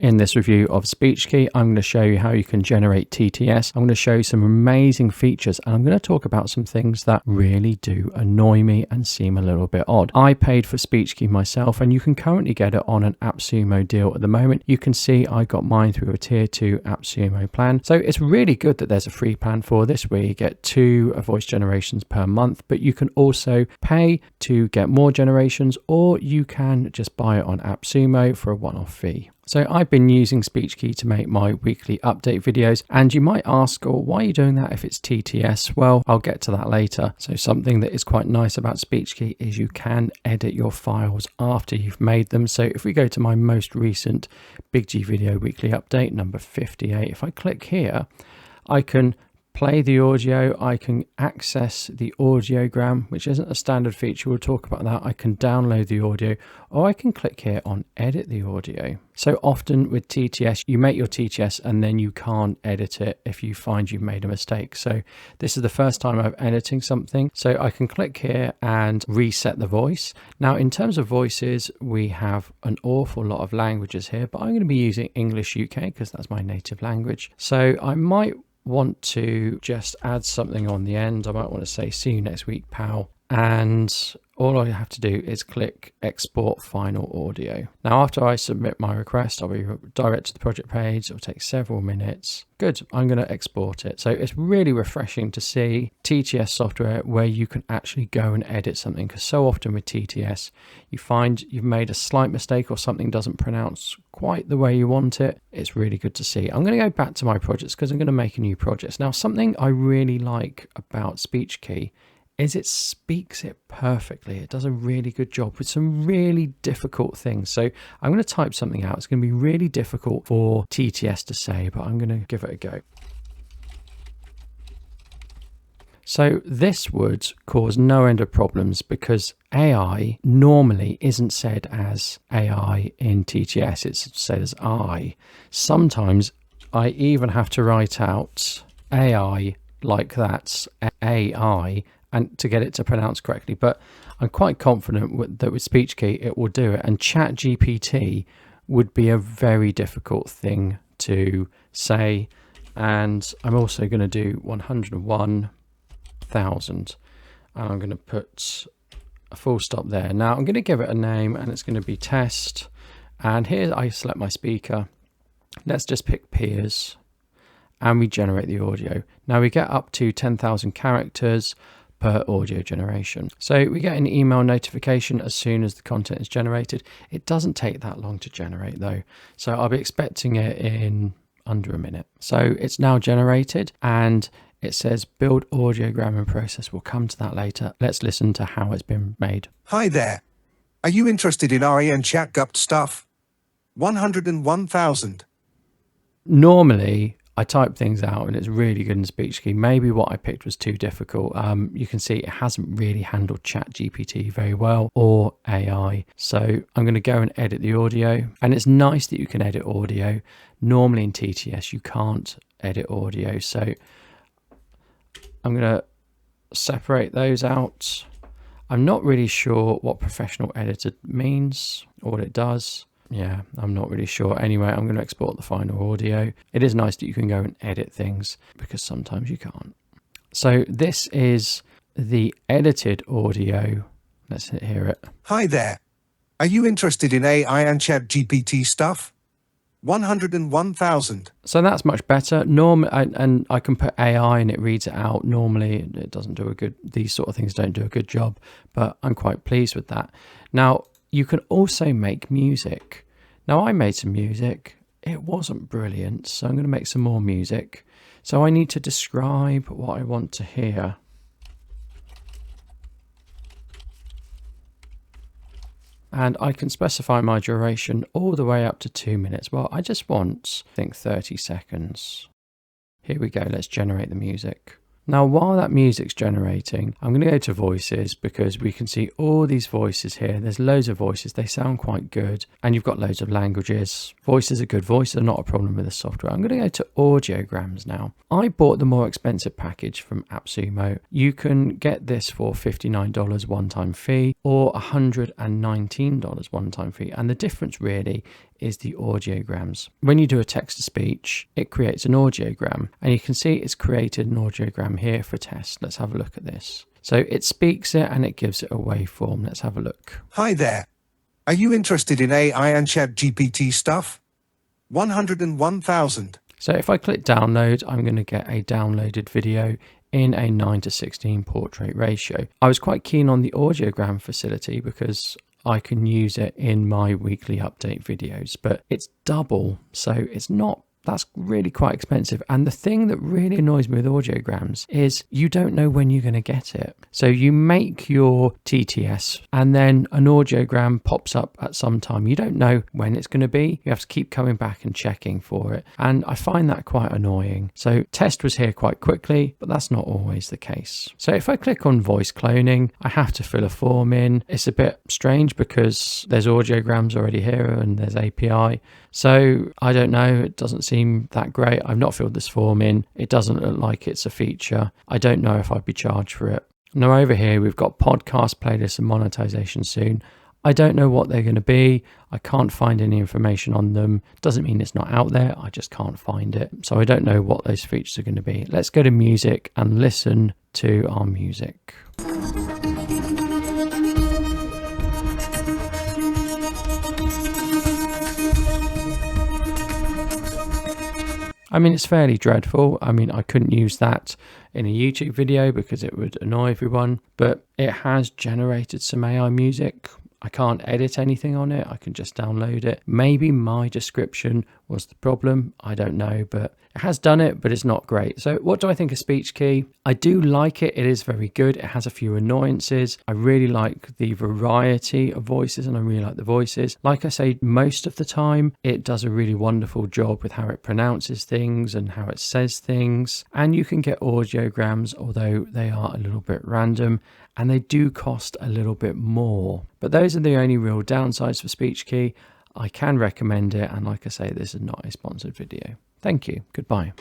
In this review of SpeechKey, I'm going to show you how you can generate TTS. I'm going to show you some amazing features, and I'm going to talk about some things that really do annoy me and seem a little bit odd. I paid for SpeechKey myself, and you can currently get it on an AppSumo deal at the moment. You can see I got mine through a tier 2 AppSumo plan. So it's really good that there's a free plan for this where you get 2 voice generations per month, but you can also pay to get more generations, or you can just buy it on AppSumo for a one-off fee. So I've been using SpeechKey to make my weekly update videos, and you might ask, oh, why are you doing that if it's TTS? Well, I'll get to that later. So something that is quite nice about SpeechKey is you can edit your files after you've made them. So if we go to my most recent Big G video weekly update, number 58, if I click here, I can play the audio, I can access the audiogram, which isn't a standard feature, we'll talk about that. I can download the audio, or I can click here on edit the audio. So often with TTS, you make your TTS and then you can't edit it if you find you've made a mistake. So this is the first time I'm editing something. So I can click here and reset the voice. Now, in terms of voices, we have an awful lot of languages here, but I'm going to be using English UK because that's my native language. So I might want to just add something on the end. I might want to say, see you next week, pal. And all I have to do is click export final audio. Now, after I submit my request, I'll be directed to the project page. It'll take several minutes. Good, I'm going to export it. So it's really refreshing to see TTS software where you can actually go and edit something, because so often with TTS, you find you've made a slight mistake or something doesn't pronounce quite the way you want it. It's really good to see. I'm going to go back to my projects because I'm going to make a new project. Now, something I really like about SpeechKey is it speaks it perfectly. It does a really good job with some really difficult things. So I'm going to type something out. It's going to be really difficult for TTS to say, but I'm going to give it a go. So this would cause no end of problems because AI normally isn't said as AI in TTS. It's said as I. Sometimes I even have to write out AI like that's AI, and to get it to pronounce correctly. But I'm quite confident that with SpeechKey it will do it, and ChatGPT would be a very difficult thing to say. And I'm also going to do 101,000, and I'm going to put a full stop there. Now I'm going to give it a name, and it's going to be test, and here I select my speaker. Let's just pick Piers, and we generate the audio. Now we get up to 10,000 characters per audio generation. So we get an email notification as soon as the content is generated. It doesn't take that long to generate though. So I'll be expecting it in under a minute. So it's now generated and it says build audiogram in process. We'll come to that later. Let's listen to how it's been made. Hi there. Are you interested in RE and ChatGPT stuff? 101,000. Normally, I type things out and it's really good in SpeechKey. Maybe what I picked was too difficult. You can see it hasn't really handled ChatGPT very well or AI. So I'm going to go and edit the audio. And it's nice that you can edit audio. Normally in TTS, you can't edit audio. So I'm going to separate those out. I'm not really sure what professional editor means or what it does. Yeah, I'm not really sure. Anyway, I'm going to export the final audio. It is nice that you can go and edit things because sometimes you can't. So this is the edited audio. Let's hear it. Hi there. Are you interested in AI and ChatGPT stuff? 101,000. So that's much better. And I can put AI and it reads it out. Normally it doesn't do these sort of things don't do a good job, but I'm quite pleased with that. Now, you can also make music. Now I made some music. It wasn't brilliant, so I'm going to make some more music. So I need to describe what I want to hear. And I can specify my duration all the way up to 2 minutes. Well, I just want, I think, 30 seconds. Here we go. Let's generate the music. Now, while that music's generating, I'm going to go to voices because we can see all these voices here. There's loads of voices. They sound quite good. And you've got loads of languages. Voices are good. Voices are not a problem with the software. I'm going to go to audiograms now. I bought the more expensive package from AppSumo. You can get this for $59 one-time fee or $119 one-time fee. And the difference really is the audiograms. When you do a text-to-speech, it creates an audiogram, and you can see it's created an audiogram here for test. Let's have a look at this. So it speaks it and it gives it a waveform. Let's have a look. Hi there. Are you interested in AI and ChatGPT stuff? 101,000. So if I click download, I'm going to get a downloaded video in a 9:16 portrait ratio. I was quite keen on the audiogram facility because I can use it in my weekly update videos, but it's double, so that's really quite expensive. And the thing that really annoys me with audiograms is you don't know when you're going to get it. So you make your TTS and then an audiogram pops up at some time. You don't know when it's going to be. You have to keep coming back and checking for it. And I find that quite annoying. So test was here quite quickly, but that's not always the case. So if I click on voice cloning, I have to fill a form in. It's a bit strange because there's audiograms already here and there's API. So I don't know, it doesn't seem that great. I've not filled this form in. It doesn't look like it's a feature. I don't know if I'd be charged for it. Now over here, we've got podcast playlists and monetization soon. I don't know what they're going to be. I can't find any information on them. Doesn't mean it's not out there. I just can't find it. So I don't know what those features are going to be. Let's go to music and listen to our music. I mean, it's fairly dreadful. I mean, I couldn't use that in a YouTube video because it would annoy everyone, but it has generated some AI music. I can't edit anything on it. I can just download it. Maybe my description was the problem. I don't know, but it has done it, but it's not great. So what do I think of SpeechKey? I do like it. It is very good. It has a few annoyances. I really like the variety of voices and I really like the voices. Like I say, most of the time, it does a really wonderful job with how it pronounces things and how it says things. And you can get audiograms, although they are a little bit random and they do cost a little bit more. But those are the only real downsides for SpeechKey. I can recommend it. And like I say, this is not a sponsored video. Thank you. Goodbye.